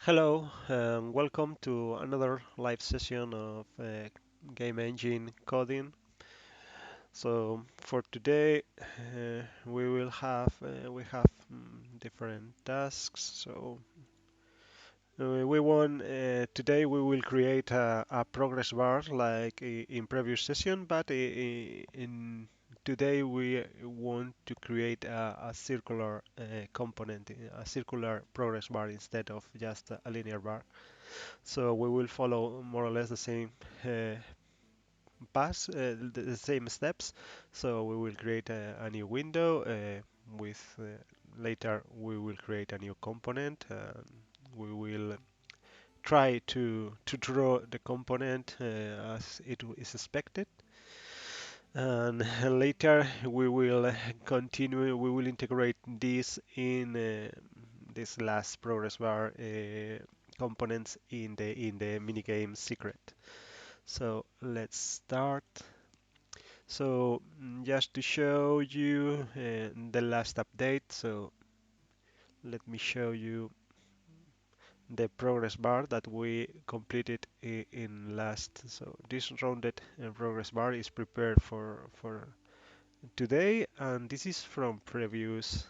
Hello, welcome to another live session of GEngine coding. So for today, we have different tasks. So we want today we will create a progress bar like in previous session, but in today we want to create a circular component, a circular progress bar instead of just a linear bar. So we will follow more or less the same uh, path, the same steps. So we will create a new window with later we will create a new component. We will try to draw the component as it is expected. And later we will continue, we will integrate this in this last progress bar components in the minigame secret. So let's start. So just to show you the last update, so let me show you the progress bar that we completed in last. So this rounded progress bar is prepared for today, and this is from previous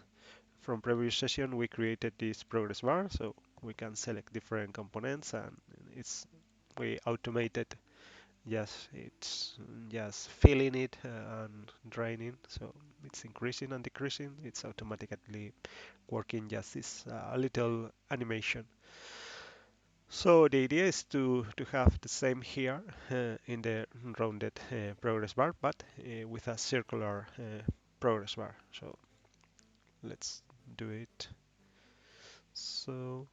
session we created this progress bar, so we can select different components and it's we automated. Yes, it's just filling it and draining, so it's increasing and decreasing. It's automatically working just this little animation. So the idea is to have the same here in the rounded progress bar, but with a circular progress bar. So let's do it. So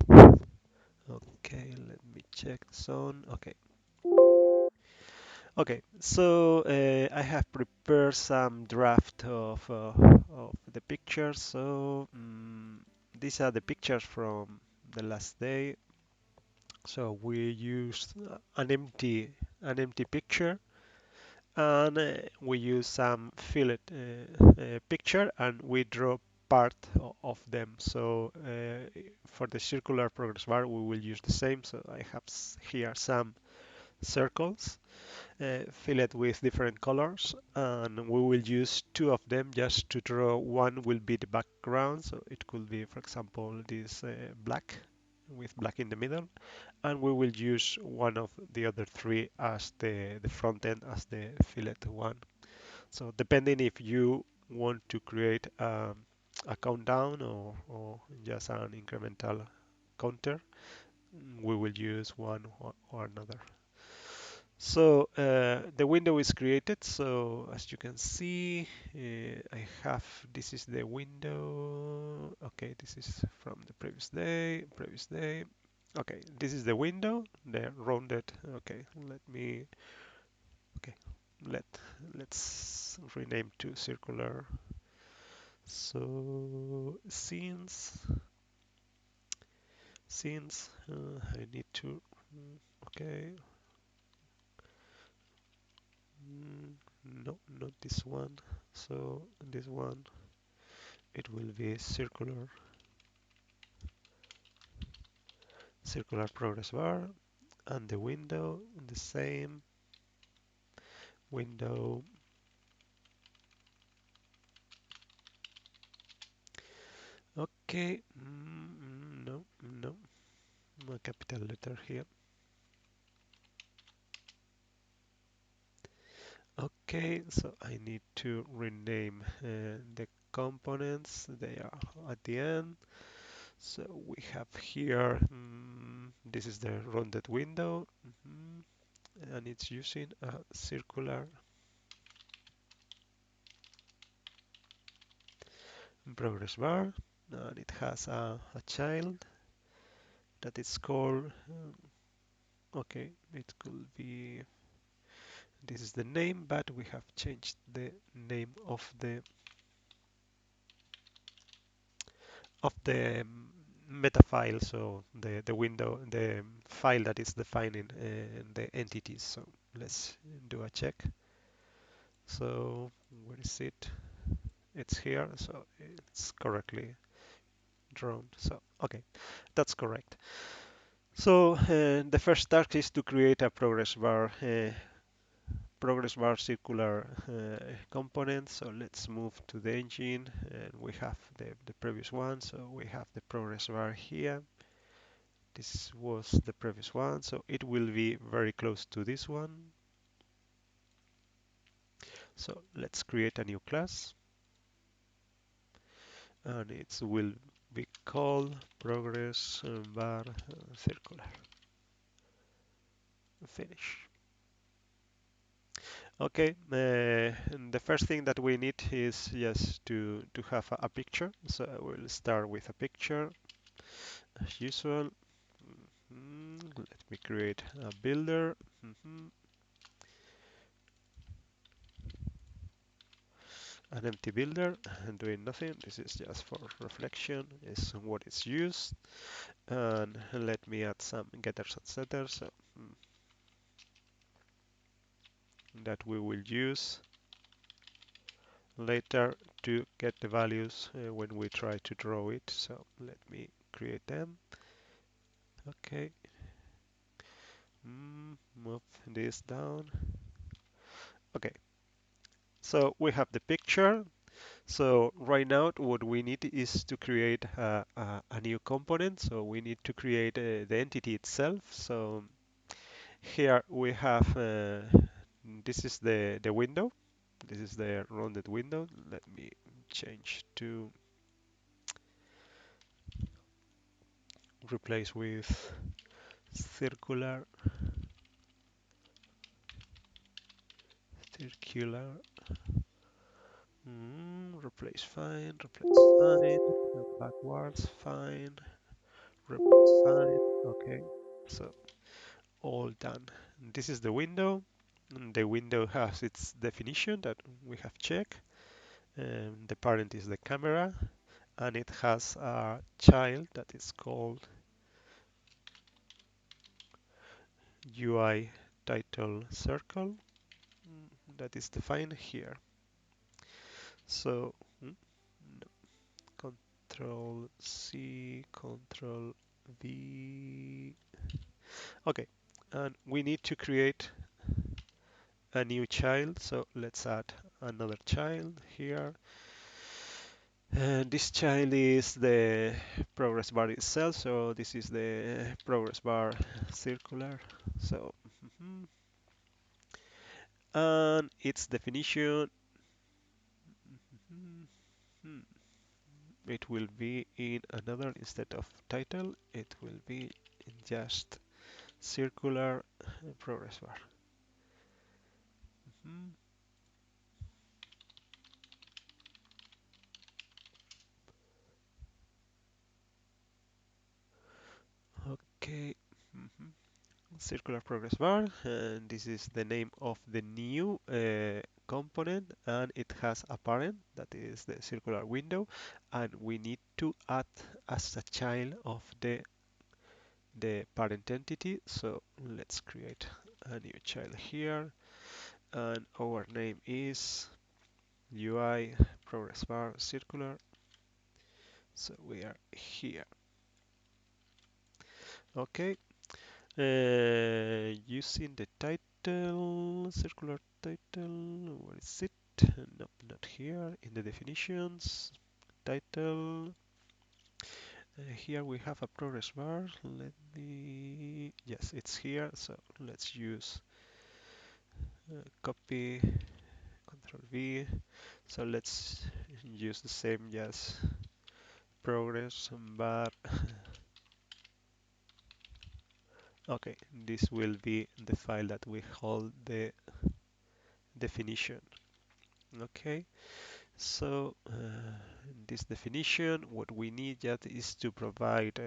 okay, let me check the zone. Okay. Okay, so I have prepared some draft of the pictures. So these are the pictures from the last day. So we used an empty picture, and we use some fillet picture, and we draw part of them. So for the circular progress bar, we will use the same. So I have here some circles filled with different colors, and we will use two of them just to draw. One will be the background, so it could be, for example, this black with black in the middle, and we will use one of the other three as the front end, as the fillet one. So depending if you want to create a countdown or just an incremental counter, we will use one or another. So the window is created. So as you can see, I have, this is the window. Okay, this is from the previous day. Okay, this is the window, the rounded. Okay, okay, let, let's rename to circular. So since I need to, okay, mm, no, not this one. So this one, it will be circular progress bar, and the window the same window. Okay, no, no, a capital letter here. Okay, so I need to rename the components. They are at the end. So we have here, this is the rounded window, and it's using a circular progress bar, and it has a child that is called, okay, it could be, this is the name, but we have changed the name of the meta file, so the window, the file that is defining the entities. So let's do a check. So where is it? It's here, so it's correctly drawn. So okay, that's correct. So the first task is to create a progress bar circular component. So let's move to the engine, and we have the previous one. So we have the progress bar here. This was the previous one, so it will be very close to this one. So let's create a new class, and it will be called progress bar circular. Finish. Okay, and the first thing that we need is just to have a picture. So I will start with a picture as usual. Let me create a builder. An empty builder and doing nothing. This is just for reflection, is what is used. And let me add some getters and setters that we will use later to get the values when we try to draw it. So let me create them. Okay, move this down. Okay, so we have the picture. So right now what we need is to create a new component. So we need to create the entity itself. So here we have, this is the window. This is the rounded window. Let me change to replace with circular, circular. Replace fine, backwards fine, replace fine. Okay, so all done. This is the window. And the window has its definition that we have checked. The parent is the camera, and it has a child that is called UI title circle that is defined here. So no, Control C, Control V. Okay, and we need to create a new child. So let's add another child here. And this child is the progress bar itself. So this is the progress bar circular. So and its definition, it will be in another, instead of title it will be in just circular progress bar. Okay, circular progress bar, and this is the name of the new component, and it has a parent that is the circular window, and we need to add as a child of the parent entity. So let's create a new child here, and our name is UI progress bar circular. So we are here. Okay, using the title, circular title, where is it? Nope, not here. In the definitions, title. Here we have a progress bar. Let me, yes, it's here. So let's use copy, Control V. So let's use the same, yes, progress bar. Okay, this will be the file that we hold the definition. Okay, so this definition, what we need just is to provide.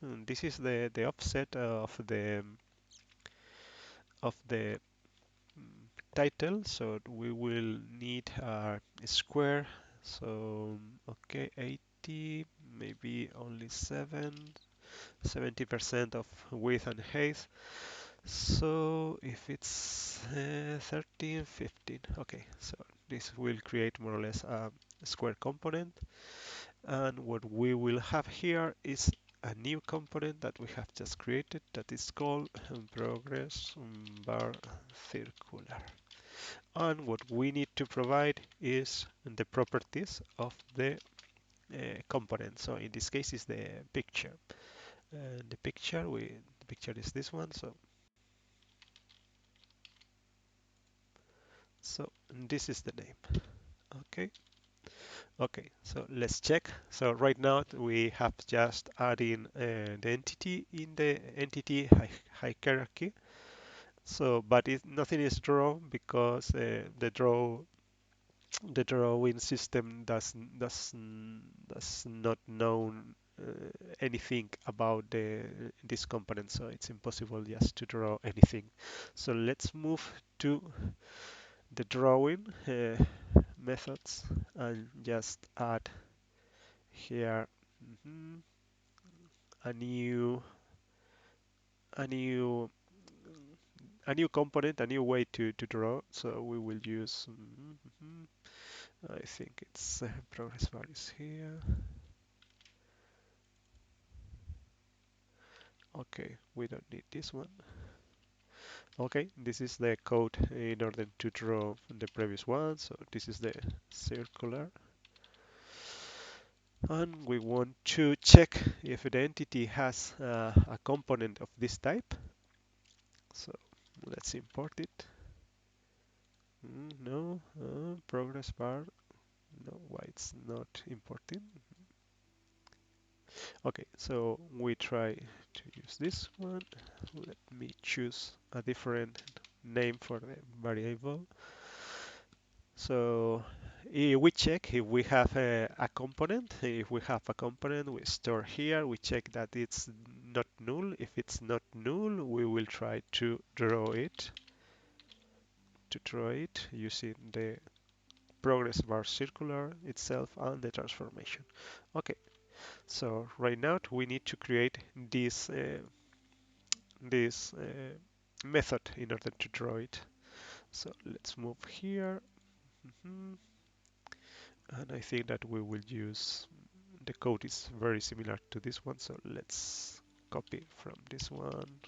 This is the offset of the title. So we will need a square. So okay, 80, maybe only 70% of width and height. So if it's 13, 15, okay, so this will create more or less a square component. And what we will have here is a new component that we have just created that is called progress bar circular. And what we need to provide is the properties of the component. So in this case is the picture. And the picture is this one. So this is the name. Okay. Okay, so let's check. So right now we have just adding the entity in the entity hierarchy. So, but nothing is drawn because the drawing system does not know anything about this component. So it's impossible just to draw anything. So let's move to the drawing methods and just add here mhm, a new a new a new component, a new way to draw. So we will use I think it's progress bar is here. Okay, we don't need this one. Okay, this is the code in order to draw the previous one. So this is the circular. And we want to check if the entity has a component of this type. So let's import it. No, progress bar. No, why it's not importing? Okay, so we try to use this one. Let me choose a different name for the variable. So we check if we have a component. If we have a component, we store here. We check that it's not null. If it's not null, we will try to draw it. Using the progress bar circular itself and the transformation. Okay, so right now we need to create this method in order to draw it. So let's move here. Mhm. And I think that we will use the code is very similar to this one, so let's copy from this one.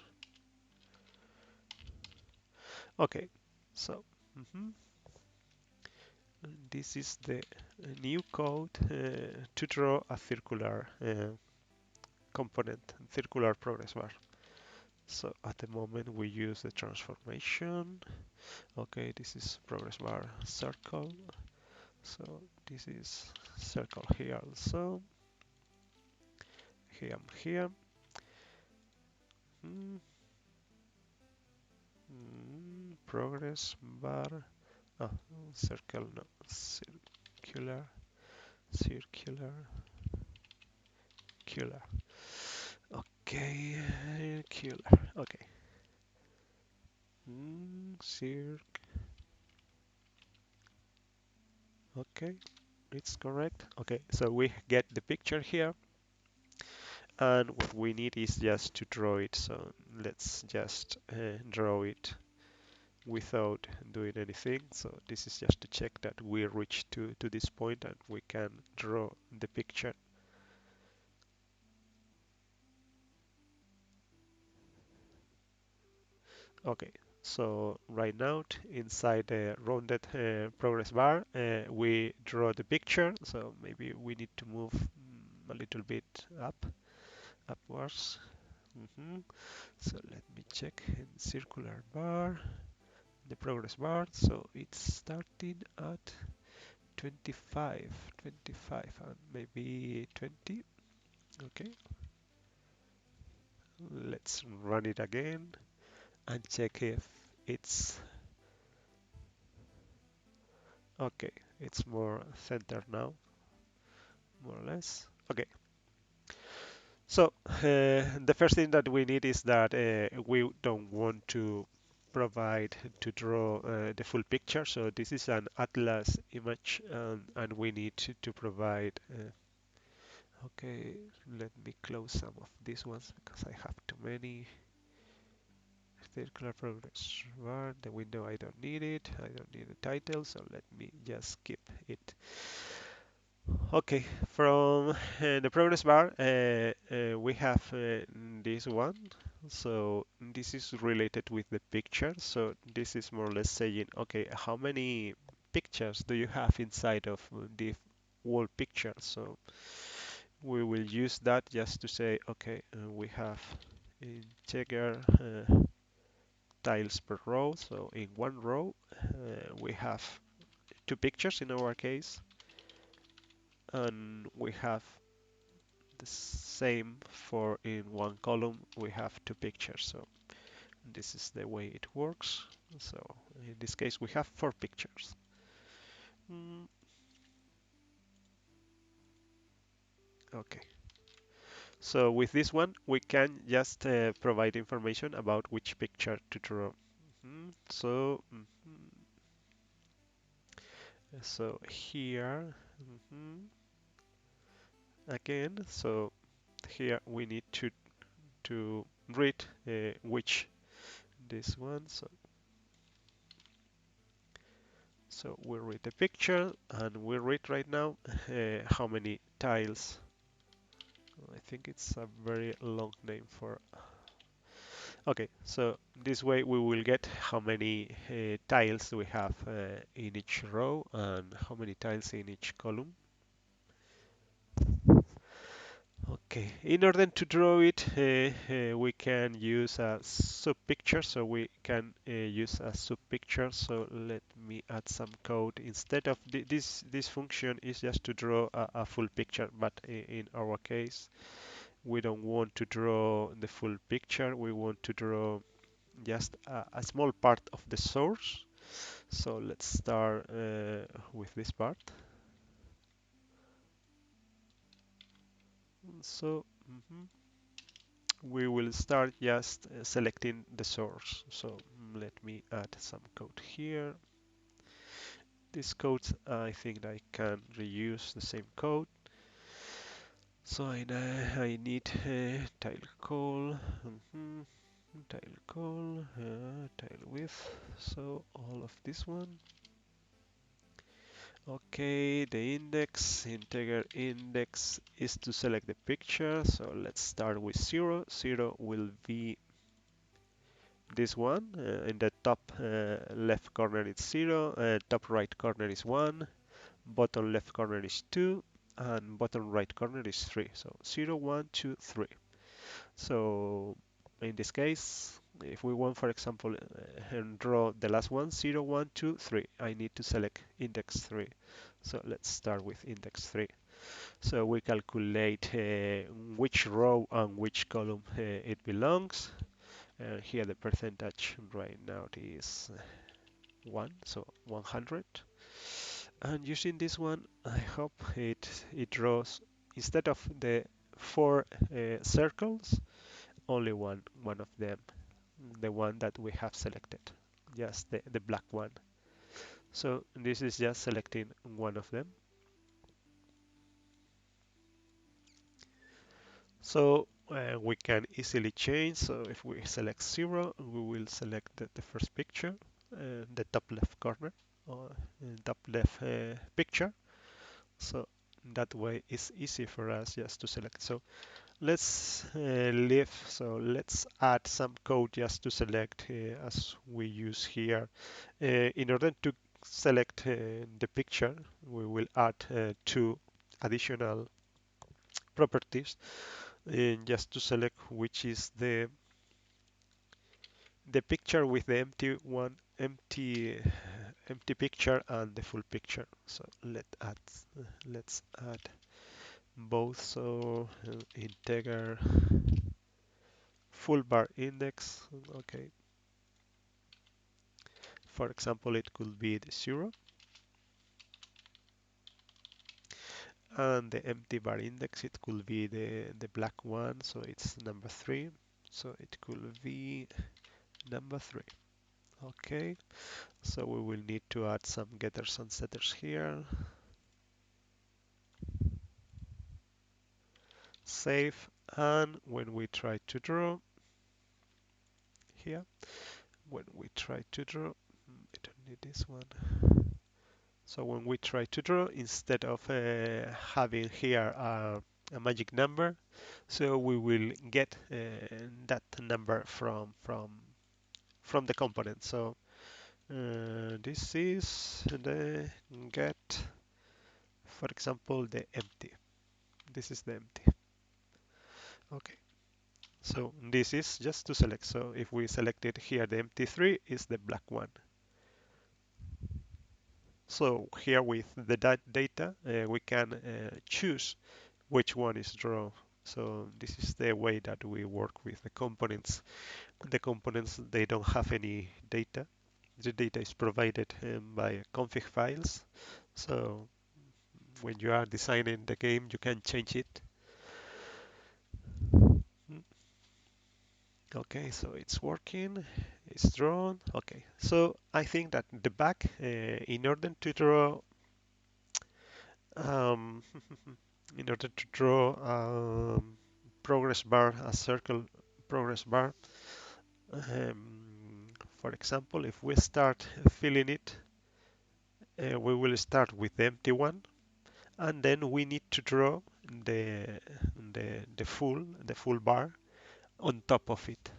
Okay, so mhm. This is the new code to draw a circular component, circular progress bar. So at the moment we use the transformation. Okay, this is progress bar circle. So this is circle here also. Here. Mm, progress bar. Ah, circle, no. Circular, circular, circular. Okay, circular. Okay. Circ. Okay, it's correct. Okay, so we get the picture here, and what we need is just to draw it. So let's just draw it without doing anything. So this is just to check that we reached to this point and we can draw the picture. Okay, so right now inside the rounded progress bar, we draw the picture. So maybe we need to move a little bit upwards. So let me check in circular bar, the progress bar. So it's starting at 25, 25, and maybe 20. Okay, let's run it again and check if it's okay. It's more center now, more or less. Okay, so the first thing that we need is that we don't want to provide to draw the full picture. So this is an atlas image, and we need to provide. Okay, let me close some of these ones because I have too many. Circular progress bar, the window I don't need it. I don't need the title, so let me just skip it. Okay, from the progress bar, we have this one. So this is related with the picture. So this is more or less saying, okay, how many pictures do you have inside of the wall picture? So we will use that just to say, okay, we have integer tiles per row. So in one row, we have two pictures in our case, and we have the same for in one column we have two pictures. So this is the way it works. So in this case we have four pictures. Mm, okay, so with this one we can just provide information about which picture to draw. So here, again, so here we need to read which this one. So we read the picture and we read right now how many tiles. I think it's a very long name for. Okay, so this way we will get how many tiles we have in each row and how many tiles in each column. Okay, in order to draw it, we can use a sub picture. So we can use a sub picture. So let me add some code. Instead of this function is just to draw a full picture, but in our case, we don't want to draw the full picture. We want to draw just a small part of the source. So let's start with this part. So. We will start just selecting the source. So let me add some code here. This code, I think I can reuse the same code. So I need tile call, tile call, tile width. So all of this one. Okay, the integer index is to select the picture. So let's start with 0. 0 will be this one. In the top left corner it's 0, top right corner is 1, bottom left corner is 2, and bottom right corner is 3. So 0, 1, 2, 3. So in this case, if we want, for example, and draw the last one, 0, 1, 2, 3, I need to select index 3. So let's start with index 3. So we calculate which row and which column it belongs. Here the percentage right now is 1, so 100. And using this one, I hope it draws, instead of the four circles, only one of them, the one that we have selected, just the black one. So this is just selecting one of them. So we can easily change. So if we select 0, we will select the first picture, the top left corner, or top left picture. So that way it's easy for us just to select. So let's leave. So let's add some code just to select as we use here. In order to select the picture, we will add two additional properties just to select which is the picture with the empty picture and the full picture. So let's add both. So integer full bar index. Okay, for example, it could be the 0, and the empty bar index, it could be the black one, so it's number 3. So it could be number 3. Okay, so we will need to add some getters and setters here. Save, and when we try to draw here, when we try to draw, I don't need this one. So when we try to draw, instead of having here a magic number, so we will get that number from the component. So this is the get, for example, the empty. This is the empty. Okay. So this is just to select. So if we selected here, the empty 3 is the black one. So here with the data, we can choose which one is draw. So this is the way that we work with the components. The components, they don't have any data. The data is provided by config files. So when you are designing the game, you can change it. Okay, so it's working, it's drawn. Okay, so I think that the back, in order to draw, um, in order to draw progress bar, a circle progress bar, for example, if we start filling it, we will start with the empty one, and then we need to draw the the full bar on top of it.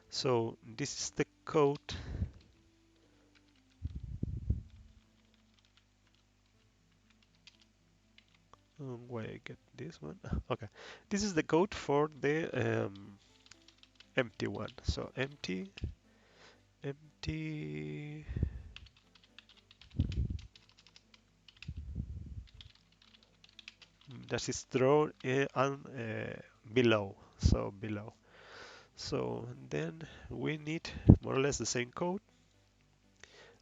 So this is the code. Where I get this one? Okay, this is the code for the empty one. So empty, empty. That is drawn and below. So below. So then we need more or less the same code,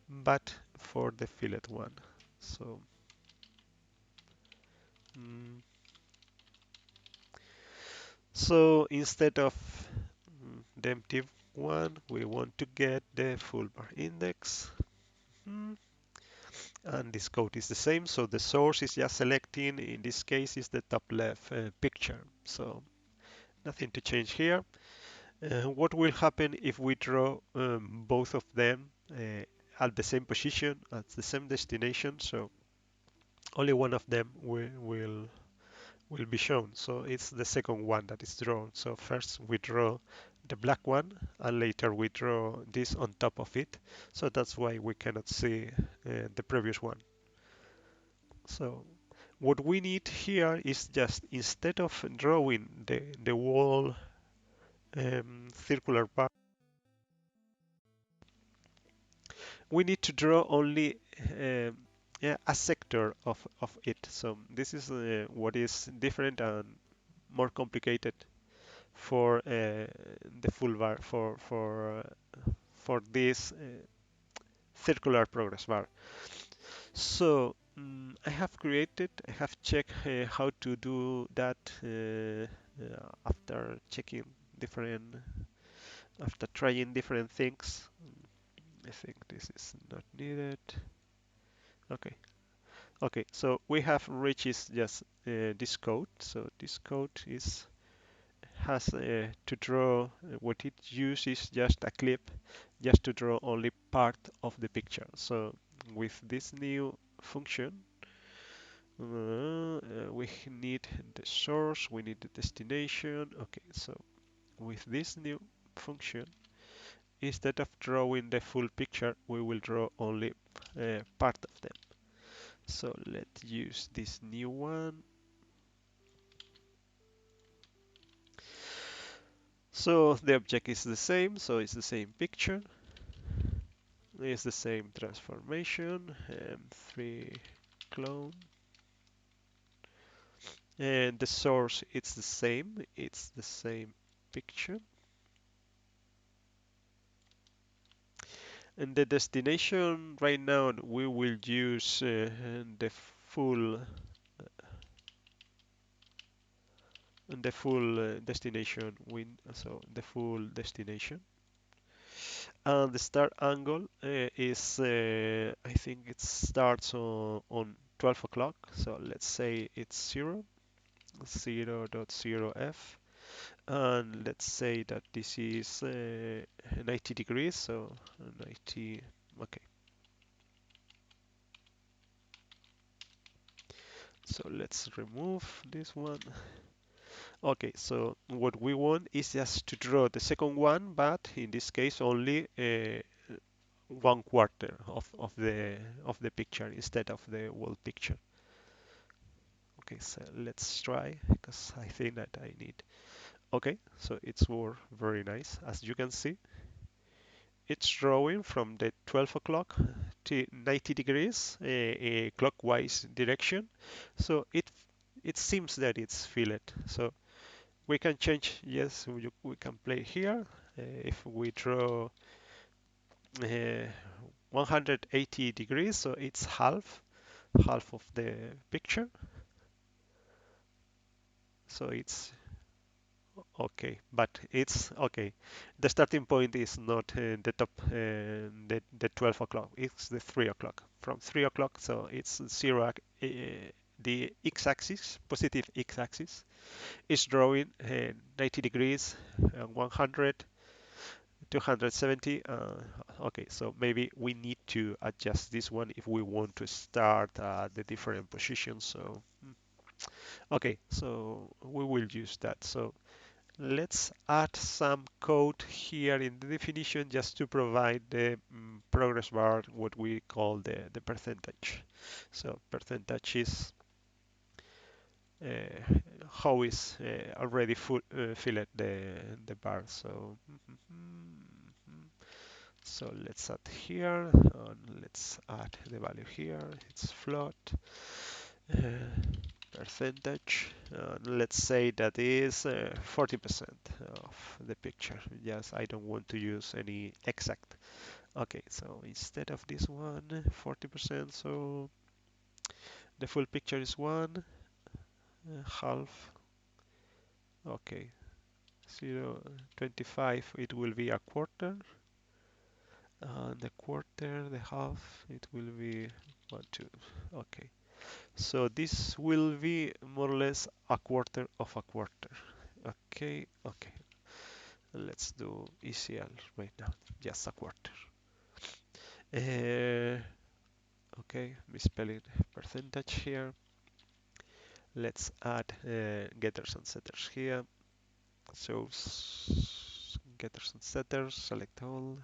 but for the fillet one. So mm, so instead of the empty one, we want to get the full bar index. Mm, and this code is the same, so the source is just selecting, in this case is the top left picture, so nothing to change here. What will happen if we draw both of them at the same position, at the same destination? So only one of them will be shown, so it's the second one that is drawn. So first we draw the black one, and later we draw this on top of it, so that's why we cannot see the previous one. So what we need here is just, instead of drawing the whole circular bar, we need to draw only yeah, a sector of it. So this is what is different and more complicated for the full bar, for this circular progress bar. So I have checked how to do that after checking different, after trying different things. I think this is not needed. Okay, okay. So we have reached just this code. So this code is has to draw. What it uses just a clip, just to draw only part of the picture. So with this new function, we need the source, we need the destination. Okay, so with this new function, instead of drawing the full picture, we will draw only part of them. So let's use this new one. So the object is the same, so it's the same picture, it's the same transformation, 3 clone, and the source it's the same picture. And the destination, right now we will use the full destination win, so the full destination. And the start angle is I think it starts on 12 o'clock, so let's say it's 0.0f, and let's say that this is 90 degrees, so 90. Okay, So let's remove this one. Okay, so what we want is just to draw the second one, but in this case only 1/4 of the picture instead of the whole picture. Okay, so let's try because I think that I need. Okay, so it's more very nice. As you can see, it's drawing from the 12 o'clock to 90 degrees clockwise direction. So it seems that it's fillet. So we can change. Yes, we can play here. If we draw 180 degrees, so it's half of the picture. So it's okay, but it's okay. The starting point is not the top, the 12 o'clock. It's the 3 o'clock. From 3 o'clock, so it's zero. The x-axis, positive x-axis, is drawing 90 degrees, 100, 270. Okay, so maybe we need to adjust this one if we want to start the different positions. So okay, so we will use that. So let's add some code here in the definition just to provide the progress bar, what we call the percentage. So percentage is how is already filled the bar. So so let's add here, and let's add the value here. It's float. Uh, percentage. Let's say that is 40% of the picture. Yes, I don't want to use any exact. Okay, so instead of this one, 40%, so the full picture is one, half, okay, 0, 25, it will be a quarter, and the quarter, the half, it will be 1, 2, okay. So this will be more or less a quarter of a quarter. Okay, okay. Let's do ECL right now, just a quarter. Okay, misspelling percentage here. Let's add getters and setters here. So getters and setters, select all.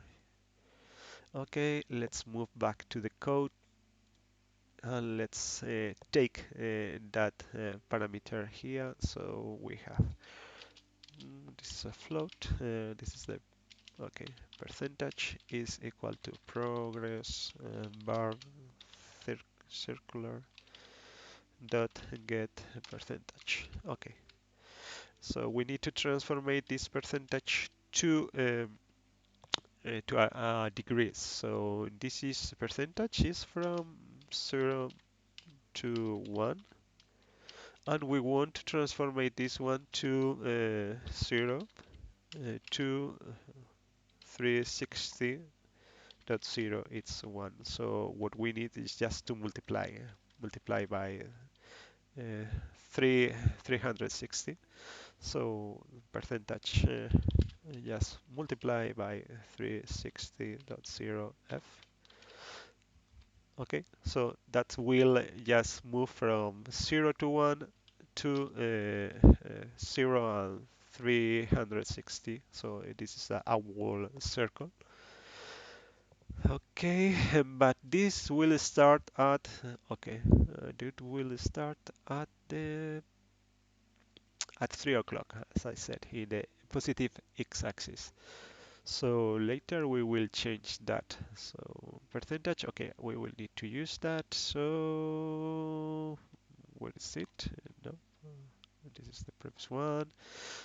Okay, let's move back to the code. Let's take that parameter here. So we have this is a float. This is the okay, percentage is equal to progress bar circular dot get percentage. Okay, so we need to transformate this percentage to degrees. So this is percentage is from 0 to 1, and we want to transformate this one to 0 to 360 dot 0, it's 1. So what we need is just to multiply by 360. So percentage just multiply by 360.0f. Okay, so that will just move from 0 to 1 to 0 and 360. So this is a whole circle. Okay, but this will start at okay, it will start at the at 3 o'clock, as I said, in the positive x-axis. So later we will change that. So percentage, okay, we will need to use that. So where is it? No, this is the previous one.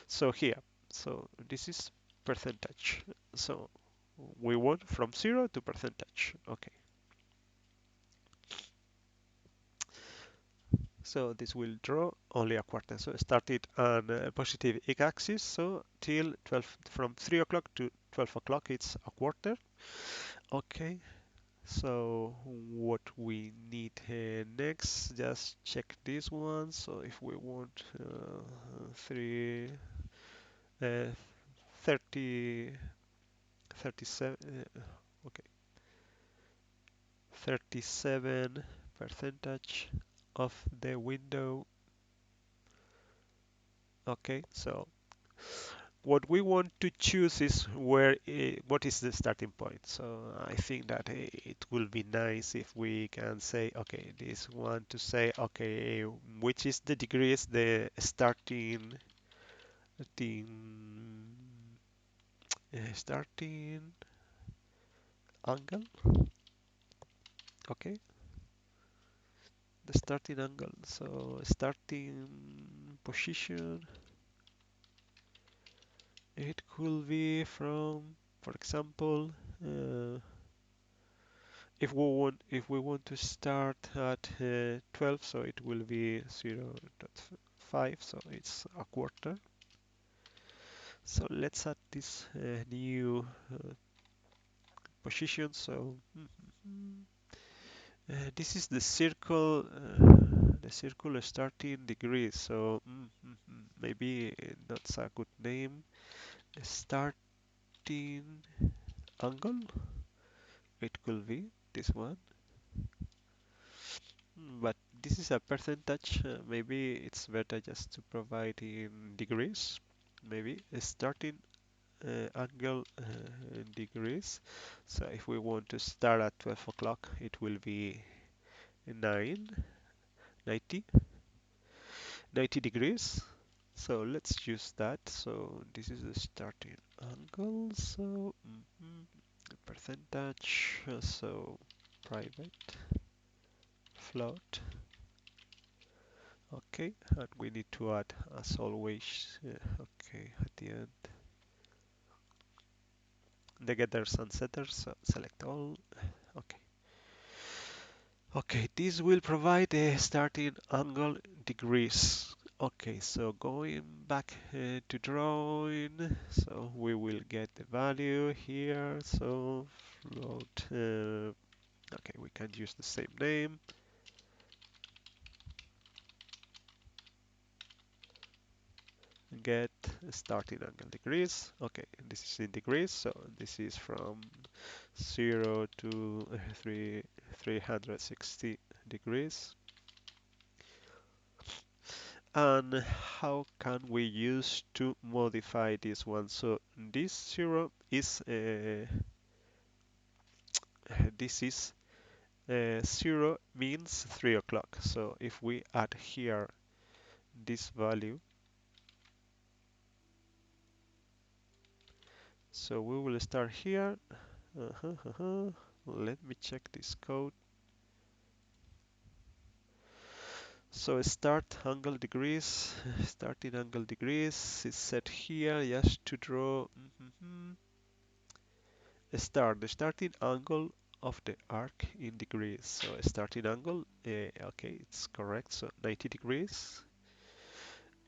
So here, so this is percentage. So we want from 0 to percentage. Okay. So this will draw only a quarter. So started on positive x-axis. So till 12, from 3 o'clock to 12 o'clock, it's a quarter. Okay. So what we need next, just check this one. So if we want 3, uh, 30, 37, okay, 37 percentage. of the window. Okay, so what we want to choose is what is the starting point. So I think that it will be nice if we can say, okay, this one to say, okay, which is the degrees, the starting, starting angle. Okay, the starting angle. So starting position, it could be from, for example, uh, if we want to start at 12, so it will be 0.5, so it's a quarter. So let's add this new position. So this is the circle starting degree. So maybe that's a good name. Starting angle. It could be this one. But this is a percentage. Maybe it's better just to provide in degrees. Maybe a starting angle in degrees. So if we want to start at 12 o'clock, it will be 9, 90, 90 degrees. So let's use that. So this is the starting angle. So percentage. So private float. Okay, and we need to add, as always, okay, at the end, the getters and setters, so select all. Okay. Okay, this will provide a starting angle degrees. Okay, so going back to drawing, so we will get the value here. So float, okay, we can use the same name. Get starting angle degrees. Okay, this is in degrees, so this is from 0 to 360 degrees. And how can we use to modify this one? So this 0 is this is 0 means 3 o'clock. So if we add here this value, so we will start here. Let me check this code. So starting angle degrees is set here just to draw the starting angle of the arc in degrees. So starting angle, okay, it's correct. So 90 degrees.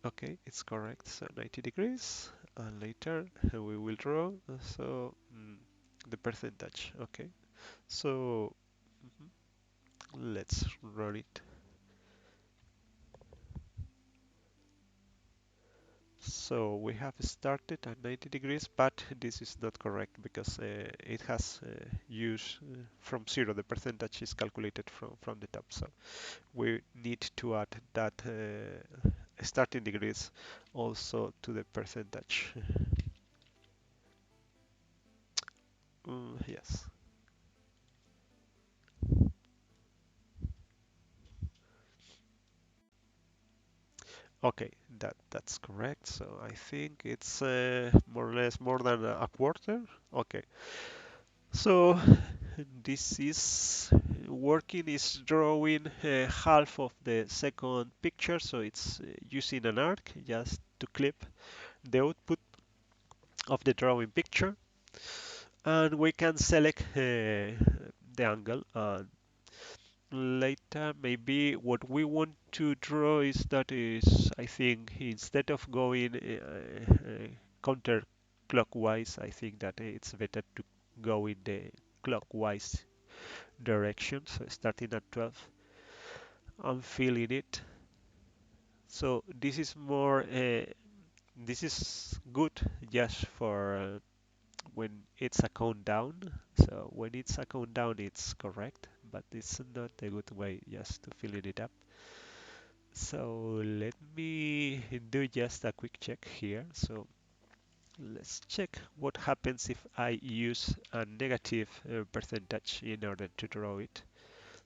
Okay, it's correct. So 90 degrees. And later we will draw the percentage. Okay, so let's run it. So we have started at 90 degrees, but this is not correct because it has used from 0. The percentage is calculated from the top. So we need to add that starting degrees also to the percentage. Yes. Okay, that's correct. So I think it's more or less more than a quarter. Okay. So this is working is drawing half of the second picture, so it's using an arc just to clip the output of the drawing picture, and we can select the angle. And later, maybe what we want to draw is that is, I think, instead of going counterclockwise, I think that it's better to go in the clockwise direction. So starting at 12, I'm feeling it. So this is more, this is good just for when it's a countdown. So when it's a countdown, it's correct. but it's not a good way just to fill it up. So let me do just a quick check here. So let's check what happens if I use a negative percentage in order to draw it.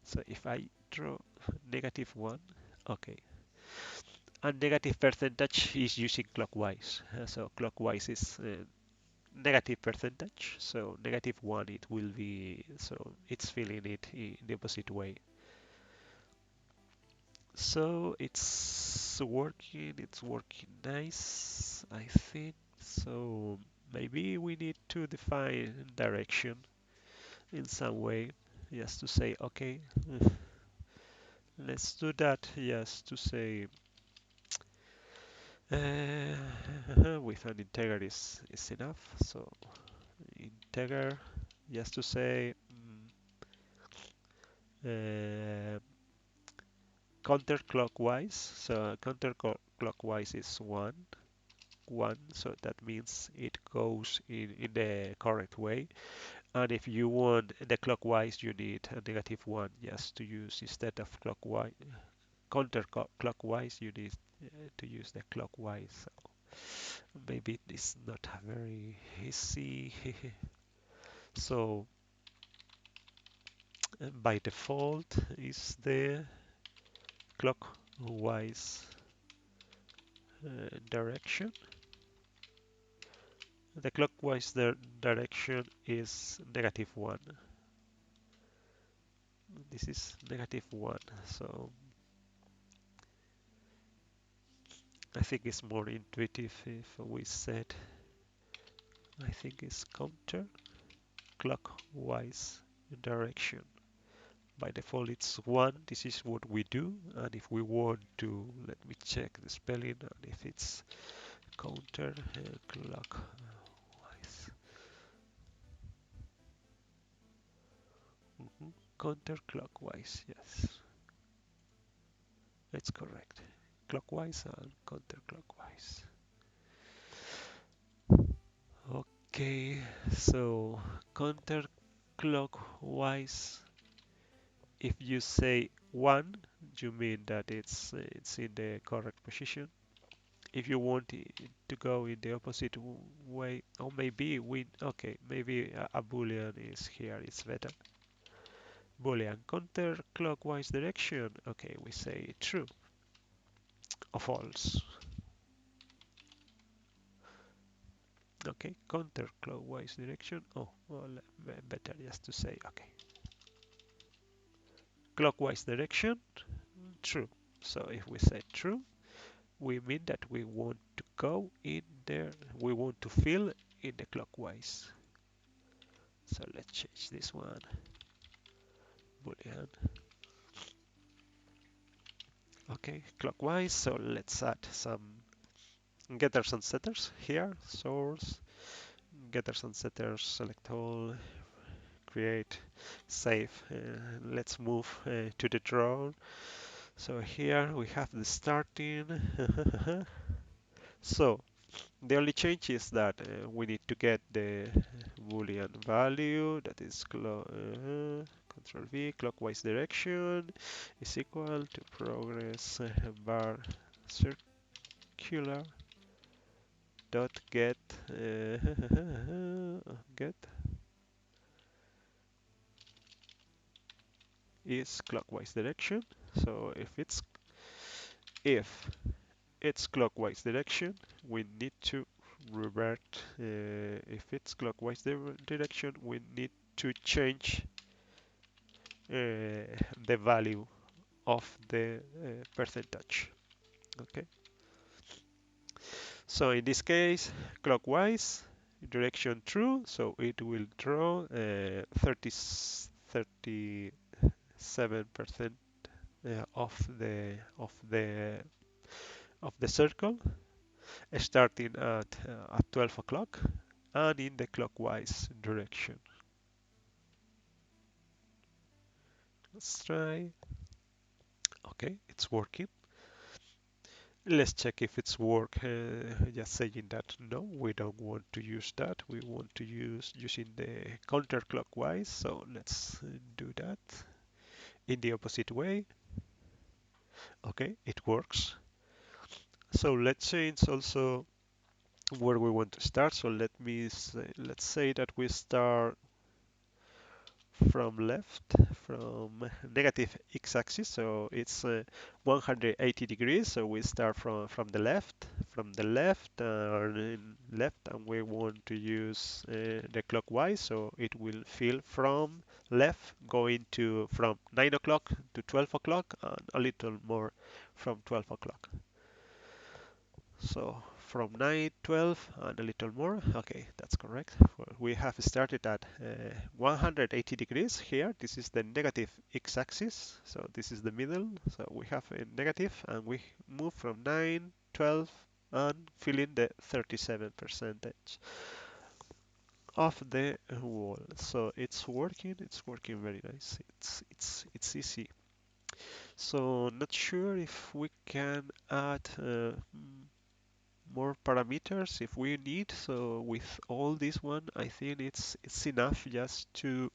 So if I draw -1, okay, a negative percentage is using clockwise. So clockwise is negative percentage, so -1 it will be, so it's filling it in the opposite way. So it's working nice, I think. So maybe we need to define direction in some way, just to say, okay, let's do that, just to say, with an integer is enough. So integer, just to say, uh, counterclockwise. So counterclockwise is 1, 1. So that means it goes in the correct way. And if you want the clockwise, you need a -1 just to use instead of clockwise. Counterclockwise, you need to use the clockwise. So maybe it's not very easy. So by default is the clockwise direction. The clockwise direction is -1. This is -1. So I think it's more intuitive if we said, I think it's counter clockwise direction. By default it's 1. This is what we do, and if we want to, let me check the spelling, and if it's counter clockwise. Counterclockwise, yes, it's correct. Clockwise and counterclockwise. Okay, so counterclockwise, if you say 1, you mean that it's in the correct position. If you want it to go in the opposite way, or maybe okay, maybe a boolean is here, it's better. Boolean counterclockwise direction, okay, we say true or false. Okay, counterclockwise direction, oh, well, better just to say, okay, clockwise direction, true. So if we say true, we mean that we want to go in there, we want to fill in the clockwise. So let's change this one, boolean. Okay, clockwise. So let's add some getters and setters here. Source, getters and setters, select all, create, save. Let's move to the draw. So here we have the starting. So the only change is that we need to get the boolean value, that is control V, clockwise direction is equal to progress bar circular dot get get is clockwise direction. So if it's clockwise direction, we need to revert. If it's clockwise direction, we need to change the value of the percentage. Okay. So in this case, clockwise direction true, so it will draw 37% of the circle, starting at 12 o'clock and in the clockwise direction. Let's try. Okay, it's working. Let's check if it's work. Just saying that no, we don't want to use that. We want to use using the counterclockwise. So let's do that. in the opposite way. Okay, it works. So let's change also where we want to start. So let's say that we start from left, from negative x-axis, so it's 180 degrees. So we start from the left, and we want to use the clockwise. So it will fill from left, going to from 9 o'clock to 12 o'clock, and a little more from 12 o'clock. So from 9, 12, and a little more. Okay, that's correct. We have started at 180 degrees here. This is the negative x-axis. So this is the middle. So we have a negative, and we move from 9, 12, and fill in the 37% of the wall. So it's working. It's working very nice. It's easy. So not sure if we can add more parameters if we need. So with all this one, I think it's enough just to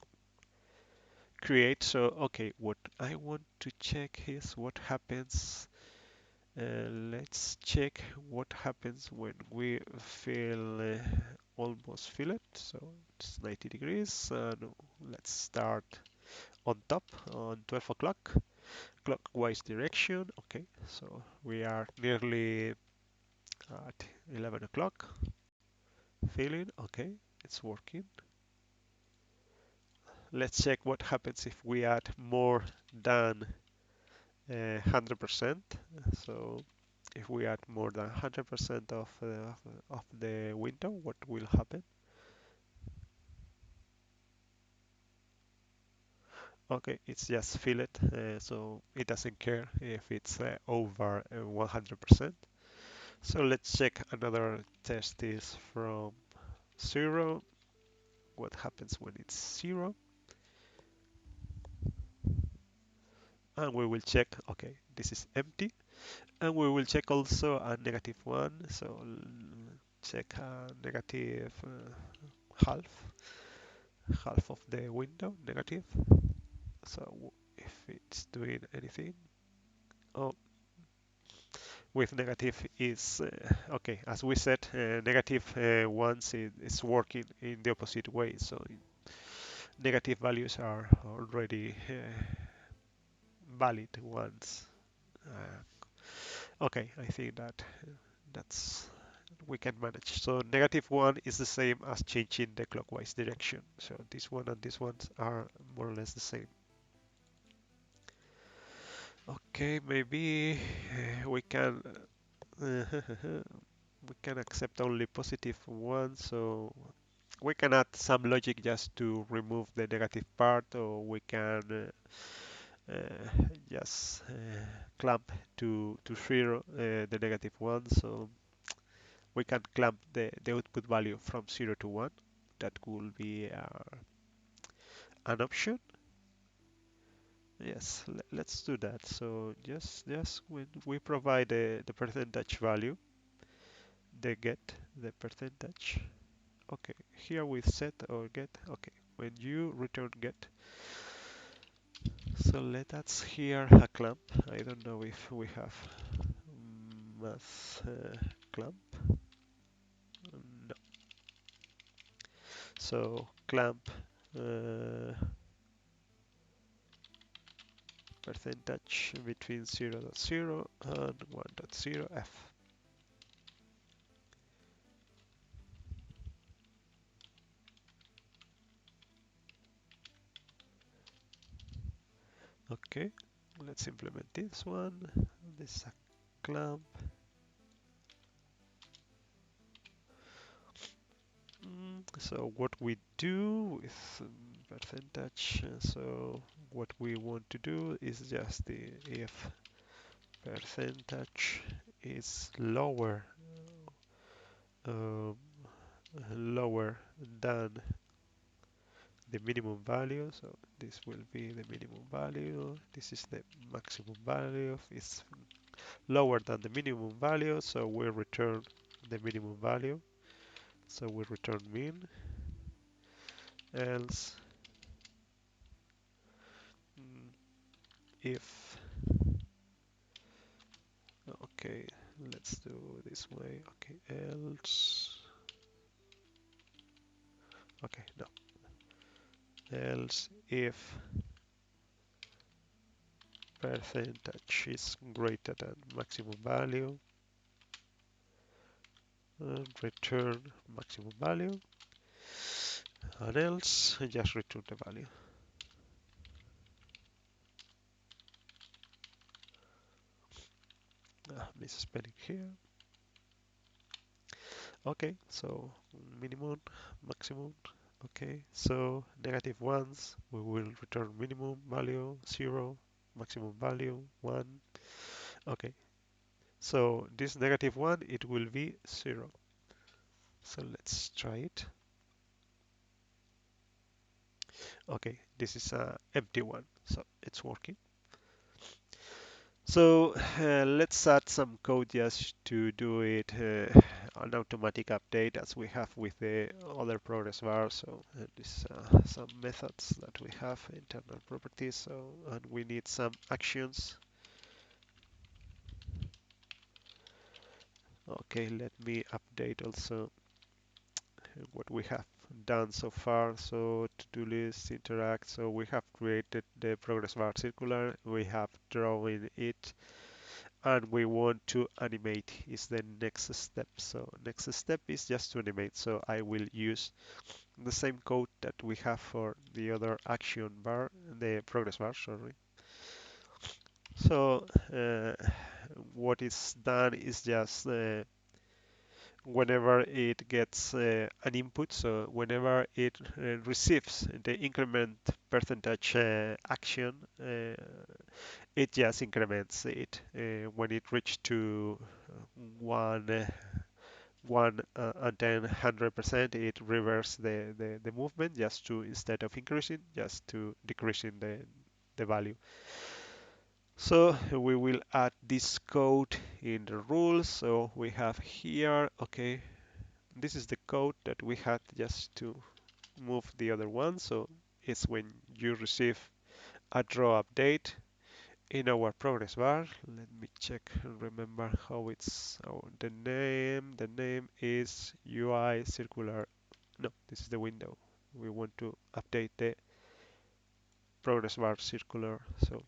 create. So okay, what I want to check is what happens. Let's check what happens when we fill almost fill it. So it's 90 degrees, and let's start on top on 12 o'clock clockwise direction. Okay, so we are nearly at 11 o'clock. Filling, okay, it's working. Let's check what happens if we add more than 100%. So if we add more than 100% of the window, what will happen? Okay, it's just fill it, so it doesn't care if it's over 100%. So let's check another test is from 0. What happens when it's 0? And we will check, okay, this is empty. And we will check also a negative one. So check a negative half, half of the window, negative. So if it's doing anything, oh, with negative is okay. As we said, negative ones is working in the opposite way. So negative values are already valid ones. Okay, I think that that's we can manage. So negative one is the same as changing the clockwise direction. So this one and this ones are more or less the same. Okay, maybe we can we can accept only positive ones. So we can add some logic just to remove the negative part, or we can just clamp to zero the negative one. So we can clamp the output value from 0 to 1. That could be an option. Yes, let's do that. So just when we provide the percentage value, they get the percentage. Okay, here we set or get. Okay, when you return get. So let us here a clamp. I don't know if we have math clamp. No. So clamp percentage between 0.0 and 1.0 f. Okay, let's implement this one. This is a clamp. So what we do with percentage, so what we want to do is just the if percentage is um, lower than the minimum value. So this will be the minimum value. This is the maximum value. It's lower than the minimum value, so we return the minimum value. So we return min. Else, if, okay, let's do this way. Okay, else, okay, no, else if percentage is greater than maximum value, and return maximum value, and else just return the value. Misspelling here. Okay, so minimum, maximum. Okay, so negative ones, we will return minimum value 0, maximum value 1. Okay, so this negative one, it will be 0. So let's try it. Okay, this is a empty one, so it's working. So let's add some code just to do it an automatic update as we have with the other progress bar. So this some methods that we have, internal properties. So and we need some actions. Okay, let me update also what we have done so far. So to-do list, interact. So we have created the progress bar circular. We have drawn it and we want to animate is the next step. So next step is just to animate. So I will use the same code that we have for the other action bar, the progress bar, sorry. So what is done is just whenever it gets an input, so whenever it receives the increment percentage action, it just increments it. When it reaches to one, and then 100%, it reverses the movement just to, instead of increasing, just to decreasing the value. So we will add this code in the rules. So we have here, okay, this is the code that we had just to move the other one. So it's when you receive a draw update in our progress bar. Let me check and remember how it's the name. The name is UI circular. No, this is the window. We want to update the progress bar circular. So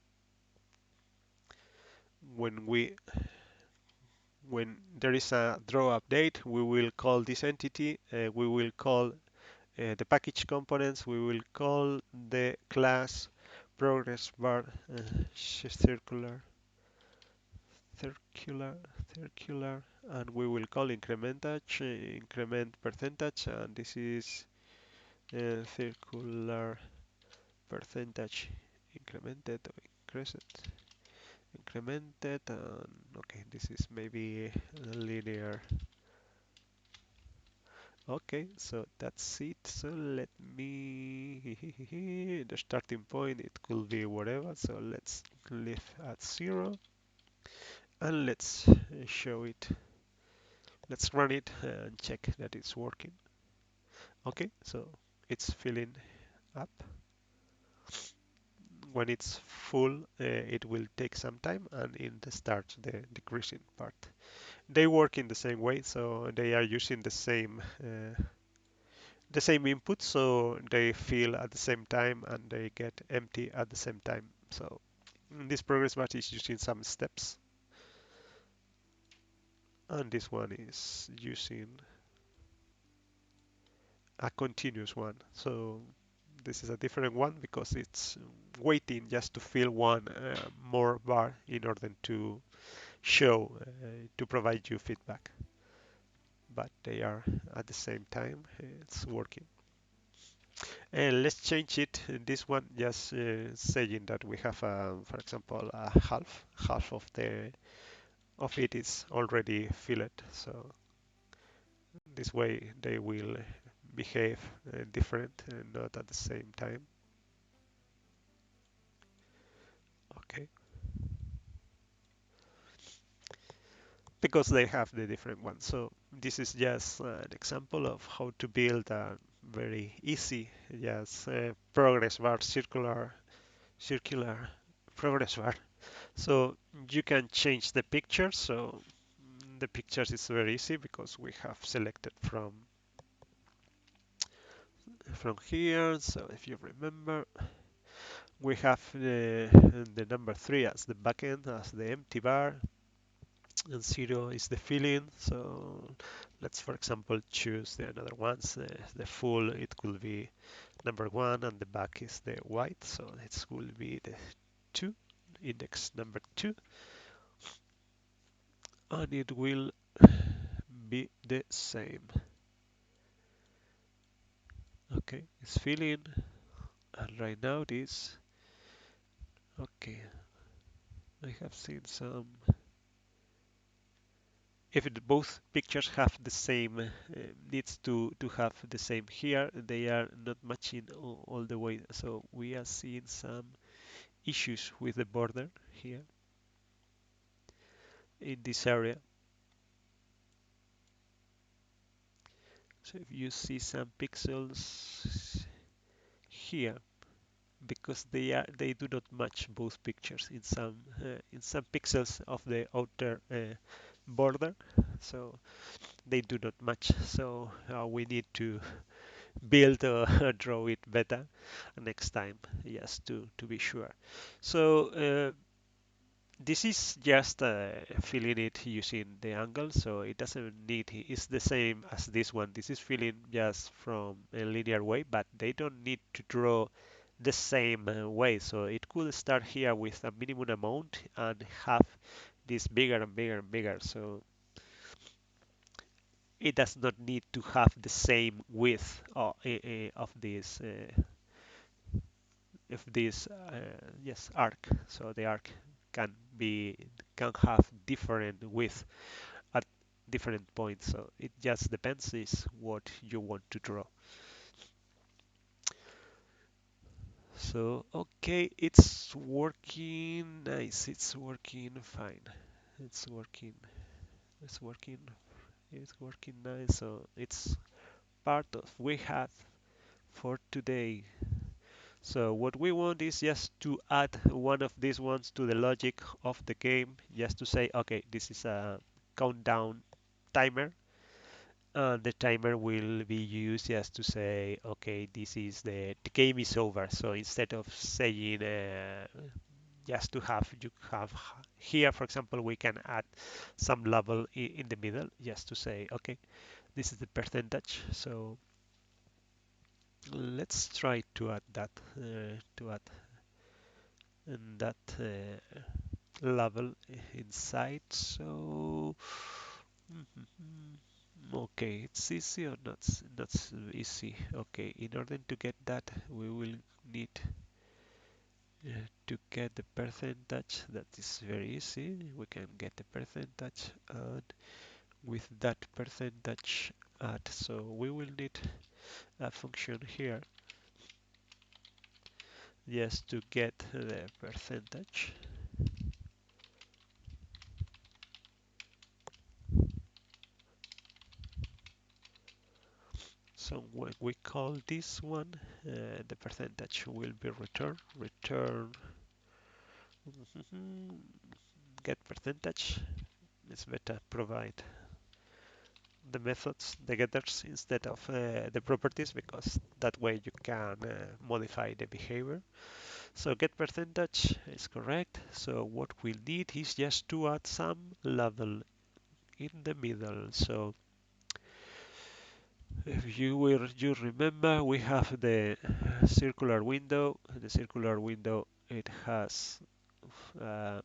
when we when there is a draw update, we will call this entity. We will call the package components. We will call the class progress bar circular circular circular, and we will call incrementage increment percentage, and this is circular percentage incremented or incremented, and okay, this is maybe linear. Okay, so that's it. So let me the starting point, it could be whatever, so let's leave at 0 and let's show it. Let's run it and check that it's working. Okay, so it's filling up. When it's full, it will take some time, and in the start, the decreasing part. They work in the same way, so they are using the same input, so they fill at the same time and they get empty at the same time. So this progress bar is using some steps, and this one is using a continuous one. So this is a different one because it's waiting just to fill one more bar in order to show, to provide you feedback. But they are at the same time, it's working. And let's change it. This one just saying that we have, for example, a half of it is already filled. So this way they will behave different, not at the same time. Okay, because they have the different ones. So this is just an example of how to build a very easy, just progress bar circular progress bar. So you can change the picture. So the pictures is very easy because we have selected from here. So if you remember, we have the number 3 as the backend, as the empty bar, and 0 is the fill-in. So let's, for example, choose the another ones. The full, it could be number 1, and the back is the white. So it will be the 2, index number 2, and it will be the same. Okay, it's filling, and right now it is okay. I have seen some. If both pictures have the same, needs to have the same here, they are not matching all the way. So we are seeing some issues with the border here in this area. So if you see some pixels here, because they do not match both pictures in some pixels of the outer border, so they do not match. So we need to build or draw it better next time, yes, to be sure. So this is just filling it using the angle, so it doesn't need, it's the same as this one. This is filling just from a linear way, but they don't need to draw the same way. So it could start here with a minimum amount and have this bigger and bigger and bigger. So it does not need to have the same width of this yes, arc. So the arc can be can have different width at different points. So it just depends is what you want to draw. So okay, it's working nice. It's working fine. It's working. It's working. It's working nice. So it's part of we had for today. So what we want is just to add one of these ones to the logic of the game, just to say, okay, this is a countdown timer. The timer will be used just to say, okay, this is the game is over. So instead of saying just to have you have here, for example, we can add some level in the middle, just to say, okay, this is the percentage. So let's try to add that to add and that level inside. So okay, it's easy or not easy. Okay, in order to get that, we will need to get the percentage. That is very easy. We can get the percentage, and with that percentage add. So we will need a function here just to get the percentage. So when we call this one, the percentage will be return get percentage. It's better provide the methods, the getters, instead of the properties, because that way you can modify the behavior. So get percentage is correct. So what we need is just to add some level in the middle. So if you remember, we have the circular window. The circular window, it has uh,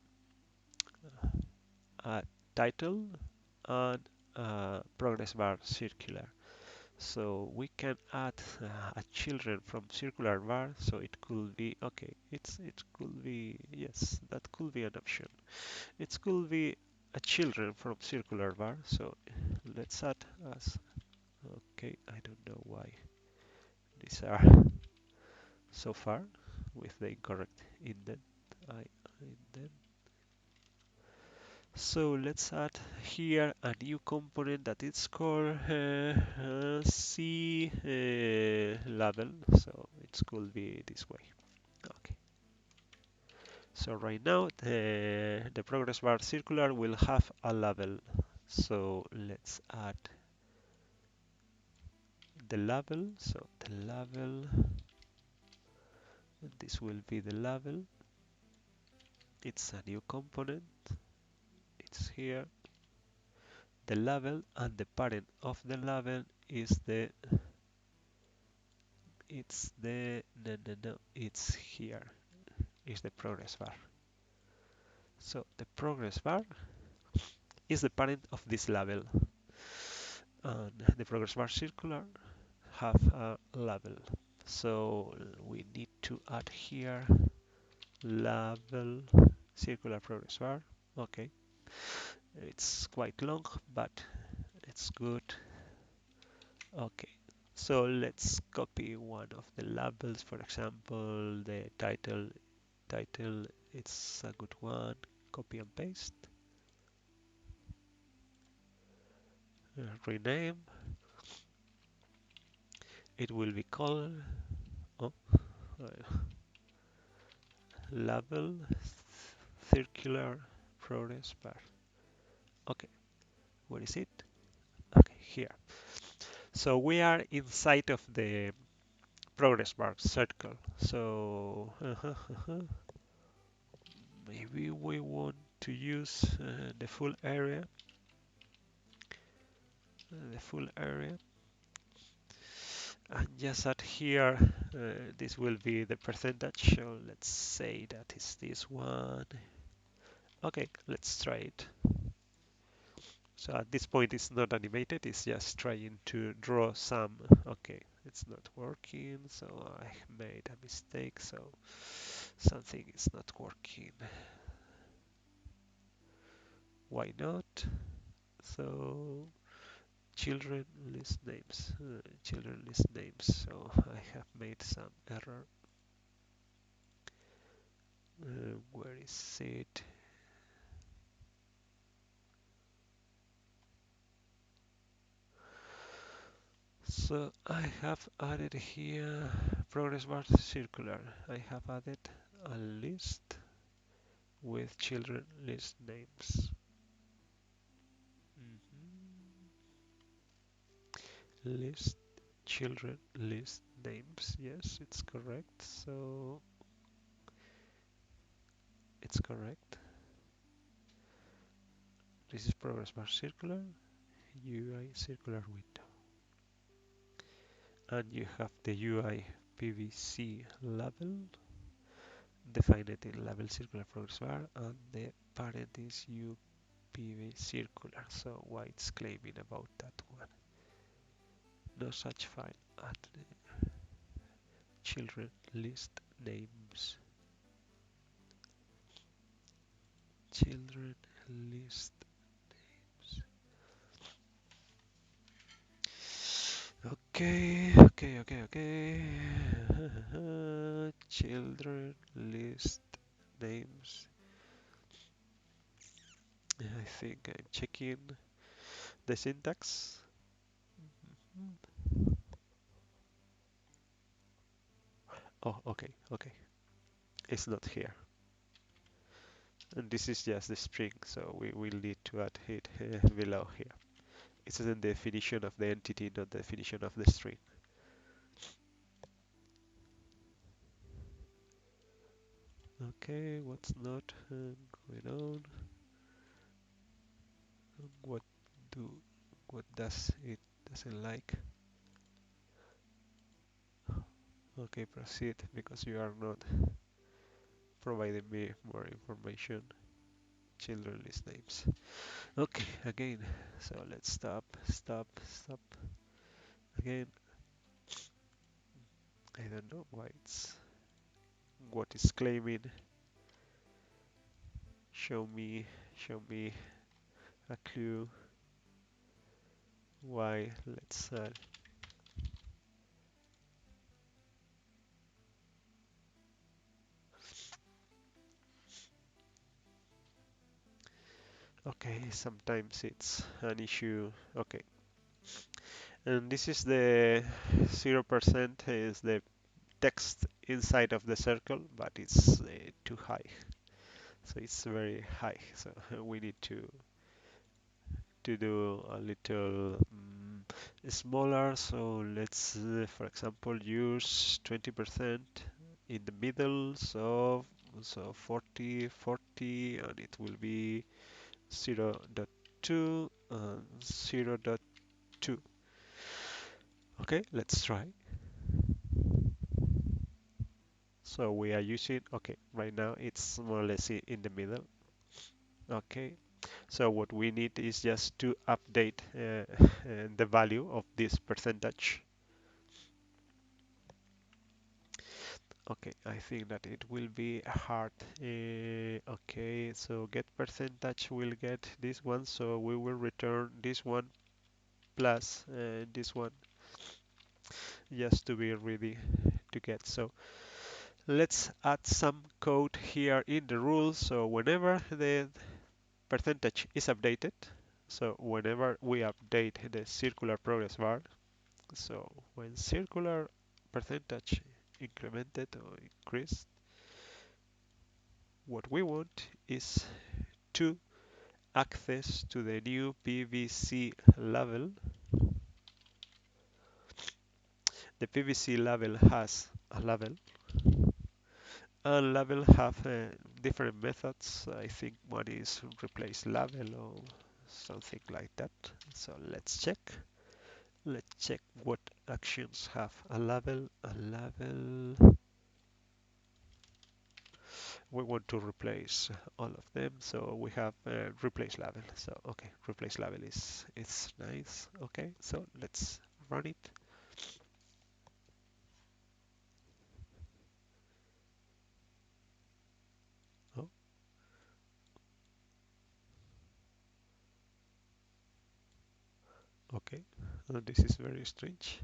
a title and progress bar circular. So we can add a children from circular bar. So it could be okay. It could be, yes, that could be an option. It could be a children from circular bar. So let's add as okay. I don't know why these are so far with the incorrect indent. I indent. So let's add here a new component that is called C level. So it could be this way. Okay. So right now the progress bar circular will have a label. So let's add the label. So the label, this will be the label. It's a new component. It's here. The label, and the parent of the label is the no, no, no, it's here, is the progress bar. So the progress bar is the parent of this label, and the progress bar circular have a label. So we need to add here label circular progress bar. Okay, it's quite long, but it's good. Okay, so let's copy one of the labels. For example, the title, it's a good one. Copy and paste. Rename. It will be called oh, label circular progress bar. Okay, where is it? Okay, here. So we are inside of the progress bar circle. So maybe we want to use the full area. The full area. And just add here, this will be the percentage. So let's say that is this one. Okay, let's try it. So at this point it's not animated, it's just trying to draw some. Okay, it's not working, so I made a mistake, so something is not working. Why not? So children list names, children list names, so I have made some error. Where is it? So I have added here progress bar circular. I have added a list with children list names. List children list names. Yes, it's correct. So it's correct. This is progress bar circular, UI circular window. And you have the UI PVC label defined in label circular progress bar, and the parent is UPV circular. So why it's claiming about that one? No such file at the children list names. Children list names. Okay. Children list names. I think I'm checking the syntax. Oh, okay. It's not here. And this is just the string, so we will need to add it below here. It's in the definition of the entity, not the definition of the string. Okay, what's not going on? What do what does it doesn't like? Okay, proceed because you are not providing me more information. Children list names. Okay, again. So let's stop again. I don't know why it's what is claiming. Show me a clue why. Let's okay, sometimes it's an issue. Okay, and this is the 0% is the text inside of the circle, but it's too high. so it's very high. So we need to do a little smaller. So let's, for example, use 20% in the middle. So 40, 40, and it will be 0 0.2 and 0 0.2. Okay, let's try. So we are using, okay, right now it's more or less in the middle. Okay, so what we need is just to update the value of this percentage. Okay, I think that it will be hard. Okay, so get percentage will get this one, so we will return this one plus this one just to be ready to get. So let's add some code here in the rules. So whenever the percentage is updated, so whenever we update the circular progress bar, so when circular percentage incremented or increased, what we want is to access to the new PVC level. The PVC level has a level, and level have different methods. I think one is replace level or something like that. So let's check. Let's check what actions have a level. A level. We want to replace all of them, so we have replace level. So okay, replace level is nice. Okay, so let's run it. Oh, okay, this is very strange.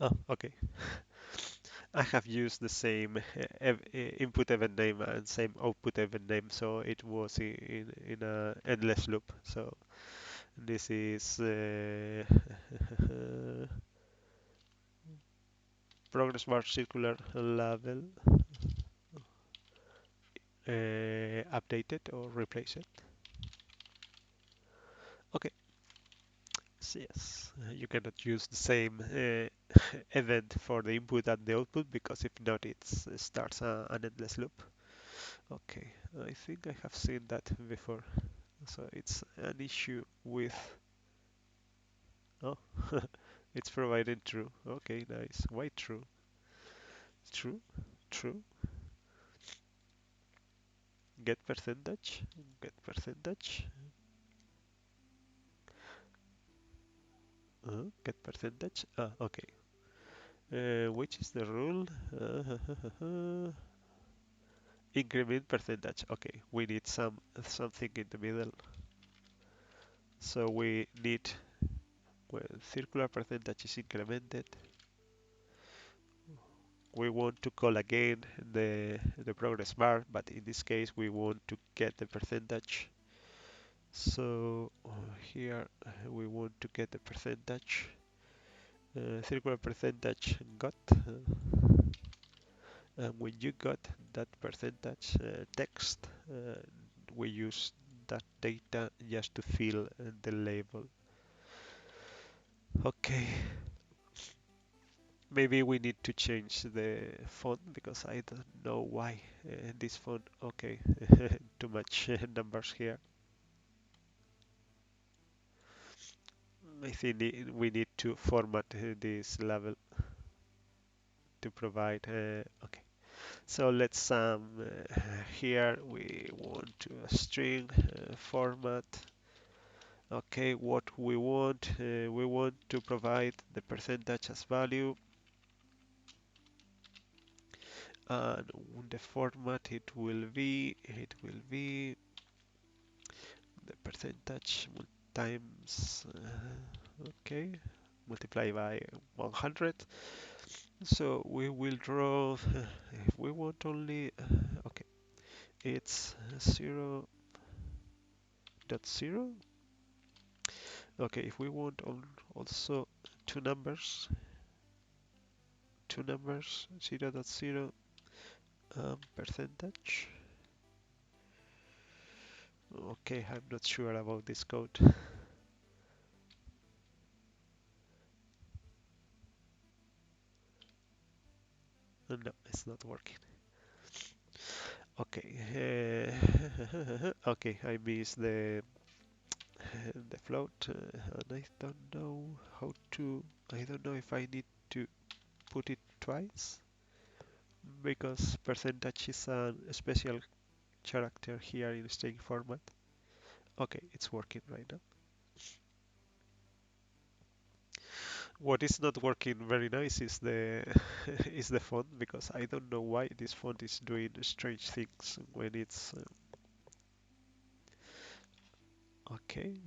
Oh, okay. I have used the same input event name and same output event name, so it was in a endless loop. So this is progress bar circular level updated or replace it. Okay, so yes, you cannot use the same event for the input and the output because if not, it starts an endless loop. Okay, I think I have seen that before. So it's an issue with, oh, it's provided true. Okay, nice. Why true? True, true. Get percentage, get percentage, get percentage. Ah, okay. Which is the rule? Increment percentage. Okay, we need something in the middle. So we need when circular percentage is incremented, we want to call again the progress bar, but in this case we want to get the percentage. So here we want to get the percentage. Circular percentage got, and when you got that percentage text, we use that data just to fill the label. Okay, maybe we need to change the font because I don't know why this font. Okay, too much numbers here. I think we need to format this level to provide. Okay, so let's here we want to a string format. Okay, what we want to provide the percentage as value, and the format it will be the percentage times okay, multiply by 100. So we will draw if we want only okay, it's 0 0.0. Okay, if we want also two numbers 0 0.0 Percentage. Okay, I'm not sure about this code. No, it's not working. Okay. Okay, I missed the float, and I don't know how to. I don't know if I need to put it twice because percentage is a special character here in string format. Okay, it's working right now. What is not working very nice is the is the font because I don't know why this font is doing strange things when it's okay.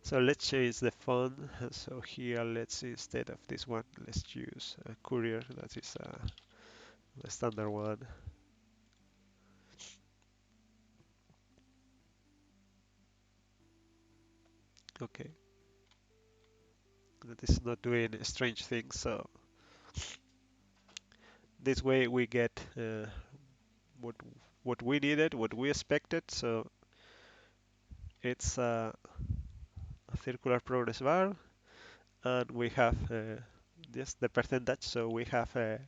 So let's change the font. So here, let's instead of this one, let's use Courier. That is the standard one. Okay, that is not doing strange things. So this way we get what what we needed, what we expected. So it's a circular progress bar, and we have just the percentage. So we have a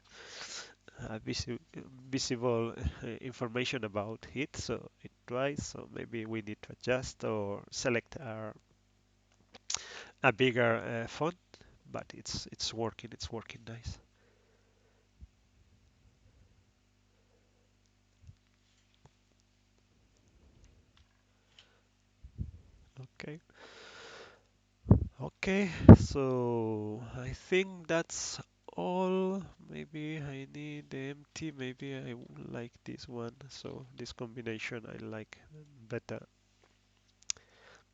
visible information about it. So it twice. So maybe we need to adjust or select a bigger font, but it's working. It's working nice. Okay. Okay, so I think that's all. Maybe I need the empty. Maybe I like this one. So this combination I like better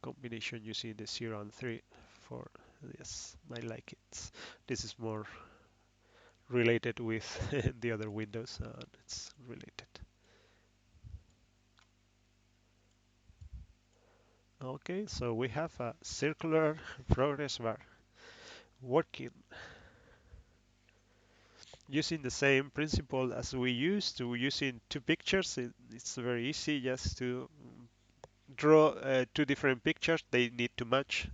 combination using the 0 and 3 for yes, I like it. This is more related with the other windows and it's related. Okay, so we have a circular progress bar working using the same principle as we used to using two pictures. It's very easy just to draw two different pictures. They need to match.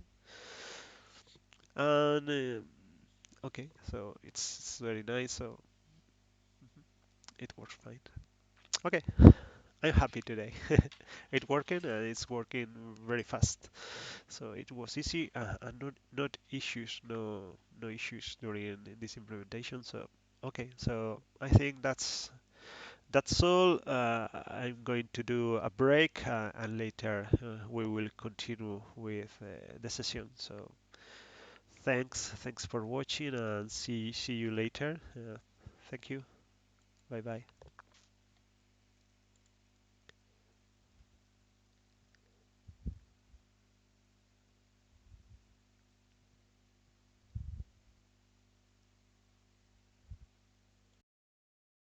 And okay, so it's very nice. So it works fine. Okay, I'm happy today. It's working and it's working very fast. So it was easy and not issues, no issues during this implementation. So okay, so I think that's all. I'm going to do a break and later we will continue with the session. So thanks for watching and see you later. Thank you. Bye bye.